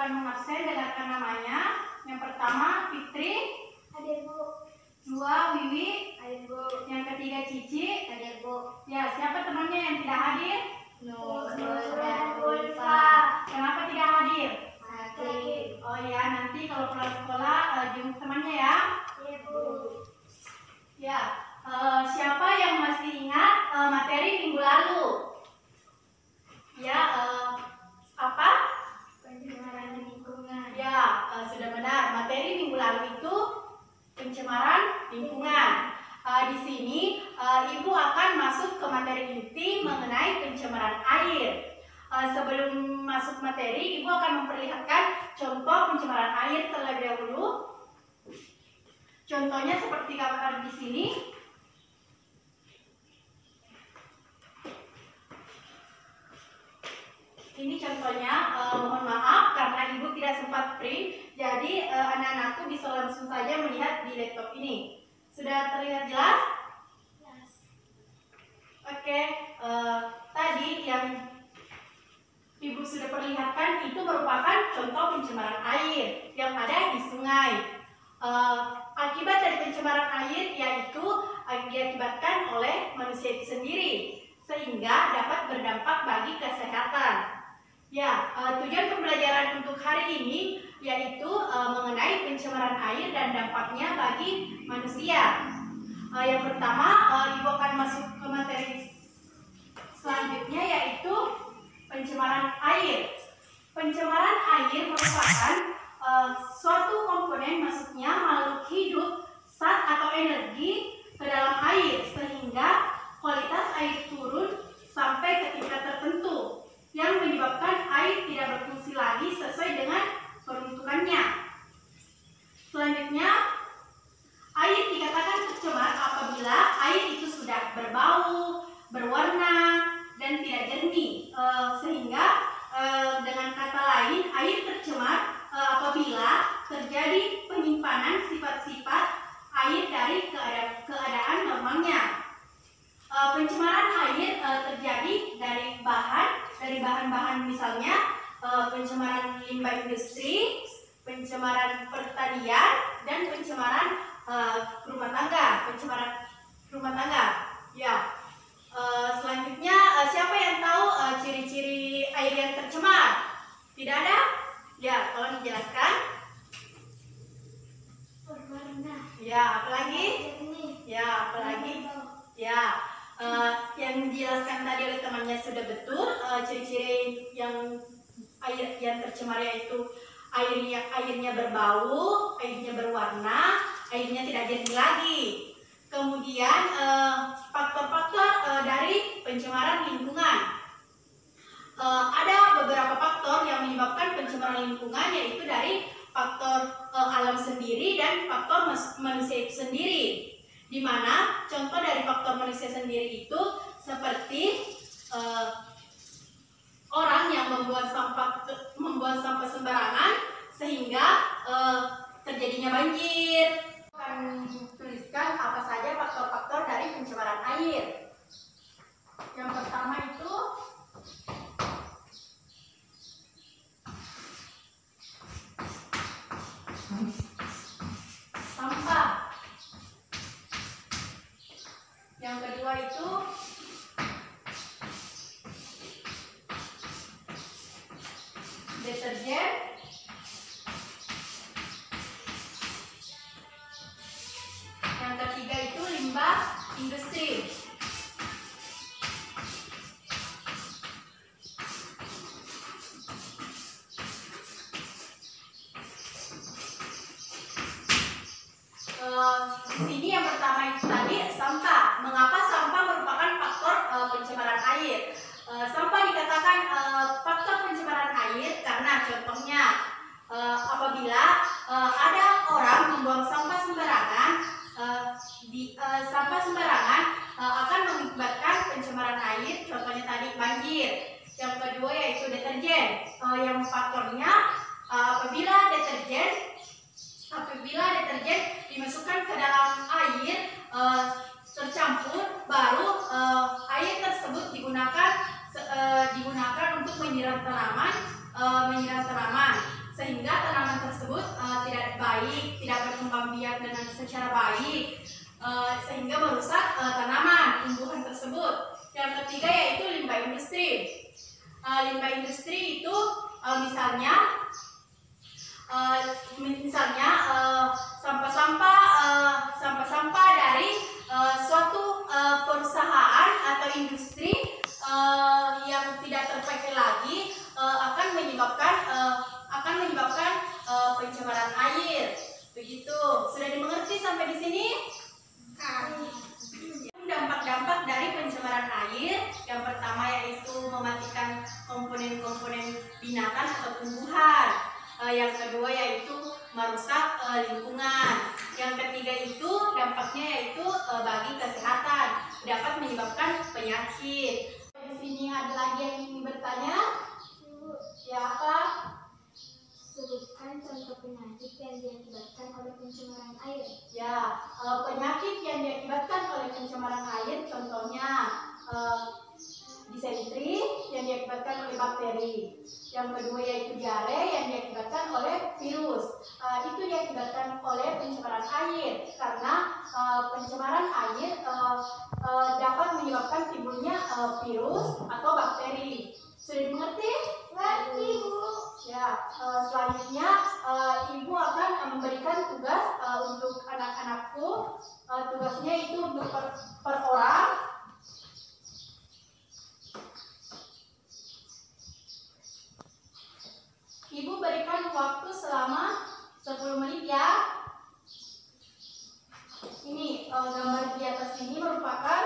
akan mengabsen, dengarkan namanya. Yang pertama Fitri. Hadir, Bu. 2 Wiwi. Hadir, Bu. Yang ketiga Cici. Hadir, Bu. Ya, siapa temannya yang tidak hadir? Nurul dan Ulfa. Kenapa tidak hadir? Sakit. Oh ya, nanti kalau pulang sekolah jemput temannya ya. Iya, Bu. Ya, siapa yang masih ingat materi minggu lalu? Ya, apa? Pencemaran lingkungan. Ya, sudah benar. Materi minggu lalu itu pencemaran lingkungan. Di sini Ibu akan masuk ke materi inti mengenai pencemaran air. Sebelum masuk materi, Ibu akan memperlihatkan contoh pencemaran air terlebih dahulu. Contohnya seperti gambar di sini. Ini contohnya, mohon maaf karena Ibu tidak sempat print, jadi anak-anakku bisa langsung saja melihat di laptop ini. Sudah terlihat jelas? Yes. Oke, tadi yang Ibu sudah perlihatkan itu merupakan contoh pencemaran air yang ada di sungai. Akibat dari pencemaran air yaitu diakibatkan oleh manusia itu sendiri, sehingga dapat berdampak bagi kesehatan. Ya, tujuan pembelajaran untuk hari ini yaitu mengenai pencemaran air dan dampaknya bagi manusia. Yang pertama, Ibu akan masuk ke materi selanjutnya yaitu pencemaran air. Pencemaran air merupakan suatu komponen masuknya makhluk hidup, zat atau energi ke dalam air sehingga kualitas air turun sampai ke tingkat tertentu yang menyebabkan air tidak berfungsi lagi sesuai dengan peruntukannya. Selanjutnya, air dikatakan tercemar apabila air itu sudah berbau, berwarna, dan tidak jernih. Sehingga dengan kata lain, air tercemar apabila terjadi penyimpanan sifat-sifat air dari keadaan normalnya. Pencemaran air terjadi dari bahan-bahan misalnya pencemaran limbah industri, pencemaran pertanian, dan pencemaran rumah tangga. Ya. Selanjutnya, siapa yang tahu ciri-ciri air yang tercemar? Tidak ada? Ya, tolong dijelaskan. Berwarna. Ya, apalagi? Jernih. Ya, apalagi? Ya, yang dijelaskan tadi oleh temannya sudah betul. Ciri-ciri yang air yang tercemar yaitu airnya berbau, airnya berwarna, airnya tidak jernih lagi. Kemudian faktor-faktor dari pencemaran lingkungan. Ada beberapa faktor yang menyebabkan pencemaran lingkungan, yaitu dari faktor alam sendiri dan faktor manusia itu sendiri. Di mana contoh dari faktor manusia sendiri itu seperti orang yang membuang sampah sembarangan sehingga terjadinya banjir. Akan tuliskan apa saja faktor-faktor dari pencemaran air. Yang pertama itu sampah. Yang kedua itu deterjen. Yang ketiga itu limbah industri. Di sini yang pertama itu tadi sampah. Mengapa sampah merupakan faktor pencemaran air? Sampah dikatakan faktor pencemaran air karena contohnya apabila ada orang membuang sampah sembarangan, sampah sembarangan sehingga merusak tanaman tumbuhan tersebut. Yang ketiga yaitu limbah industri. Limbah industri itu misalnya sampah-sampah dari suatu perusahaan atau industri yang tidak terpakai lagi akan menyebabkan pencemaran air. Begitu. Sudah dimengerti sampai di sini? Dampak-dampak dari pencemaran air yang pertama yaitu mematikan komponen-komponen binatang atau tumbuhan. Yang kedua yaitu merusak lingkungan. Yang ketiga itu dampaknya yaitu bagi kesehatan, dapat menyebabkan penyakit. Di sini ada lagi yang ingin bertanya? Ya, apa? Sebutkan contoh penyakit yang diakibatkan oleh pencemaran air. Ya, penyakit yang diakibatkan oleh pencemaran air contohnya disentri yang diakibatkan oleh bakteri. Yang kedua yaitu diare yang diakibatkan oleh virus. Itu diakibatkan oleh pencemaran air karena pencemaran air dapat menyebabkan timbulnya virus atau bakteri. Sudah dimengerti? Ngerti, Bu. Ya, selanjutnya Ibu akan memberikan tugas untuk anak-anakku. Tugasnya itu untuk per orang. Ibu berikan waktu selama 10 menit ya. Ini gambar di atas ini merupakan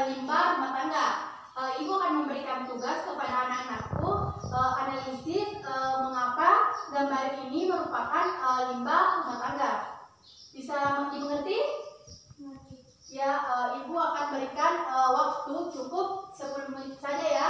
limbah rumah tangga. Ibu akan memberikan tugas kepada anak-anakku analisis mengapa gambar ini merupakan limbah rumah tangga. Bisa dimengerti? Ya, Ibu akan berikan waktu cukup 10 menit saja ya.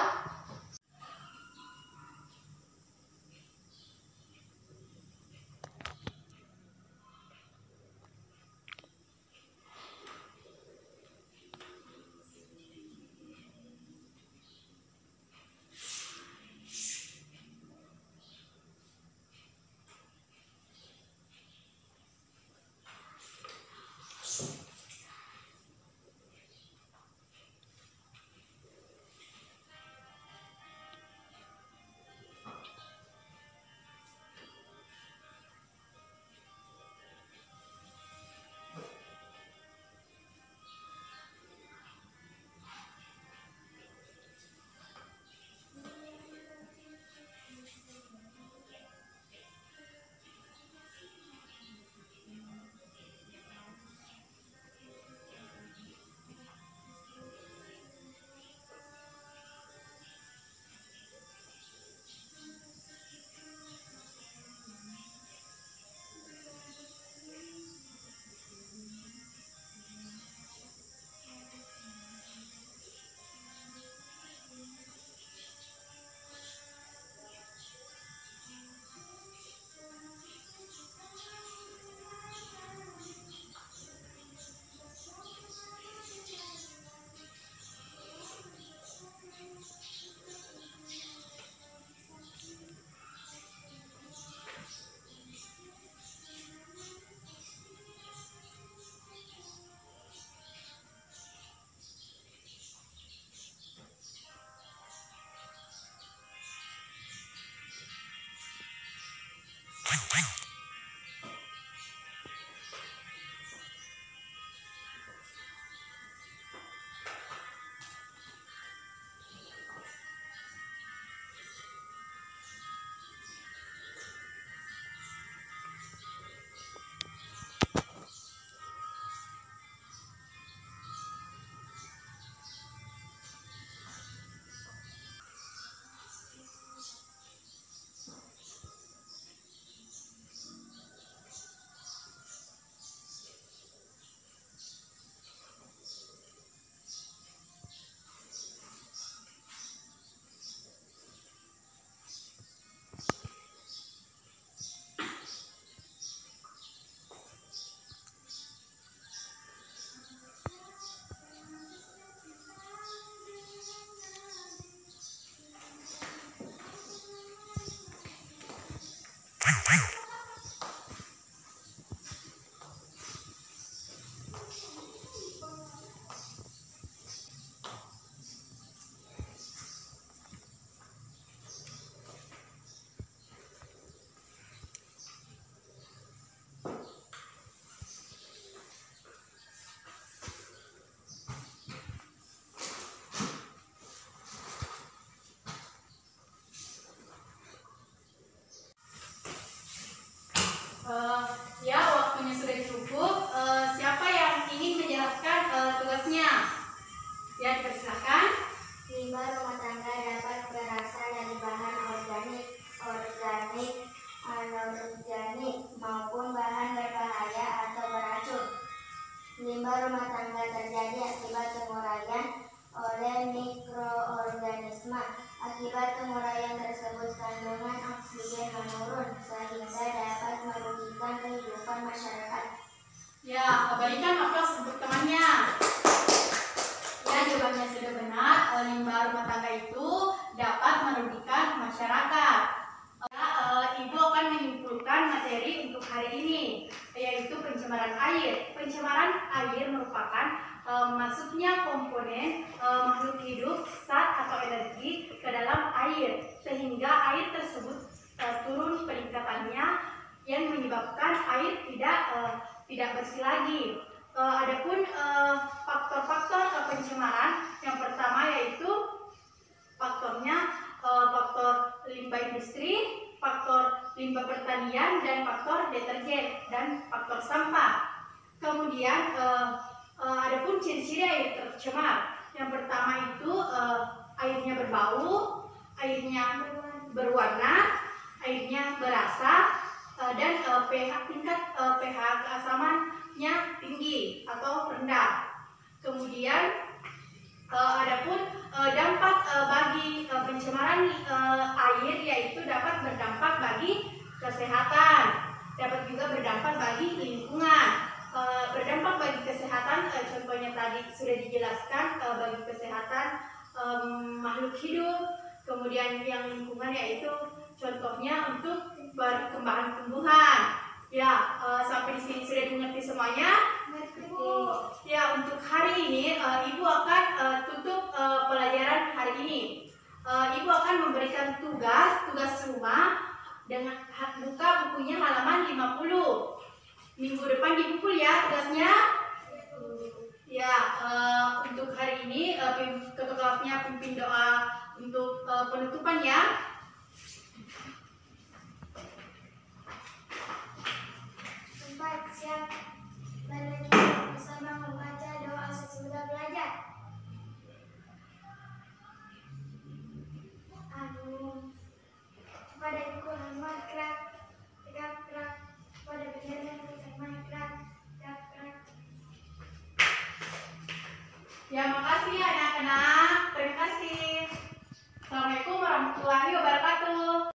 pencemaran air. Pencemaran air merupakan masuknya komponen makhluk hidup, zat atau energi ke dalam air sehingga air tersebut turun peningkatannya yang menyebabkan air tidak bersih lagi. Adapun faktor-faktor pencemaran yang pertama yaitu faktornya faktor limbah industri, faktor limbah pertanian, dan faktor deterjen dan faktor sampah. Kemudian adapun ciri-ciri air tercemar. Yang pertama itu airnya berbau, airnya berwarna, airnya berasa, dan tingkat pH keasamannya tinggi atau rendah. Kemudian adapun dampak bagi pencemaran air yaitu dapat berdampak bagi kesehatan, dapat juga berdampak bagi lingkungan. Berdampak bagi kesehatan, contohnya tadi sudah dijelaskan bagi kesehatan makhluk hidup, kemudian yang lingkungan yaitu contohnya untuk perkembangan tumbuhan. Ya, sampai di sini sudah dimengerti semuanya? Ya, untuk hari ini Ibu akan tutup pelajaran hari ini. Ibu akan memberikan tugas rumah dengan buka bukunya halaman 50. Minggu depan dipukul ya tugasnya. Ya, untuk hari ini ketua kelasnya pimpin doa untuk penutupan ya. Siap. Mari kita bersama membaca doa sesudah belajar. Amin. Pada ikut makrak, tegak-tegak, pada benar makrak, tegak-tegak. Ya, makasih anak-anak. Terima kasih.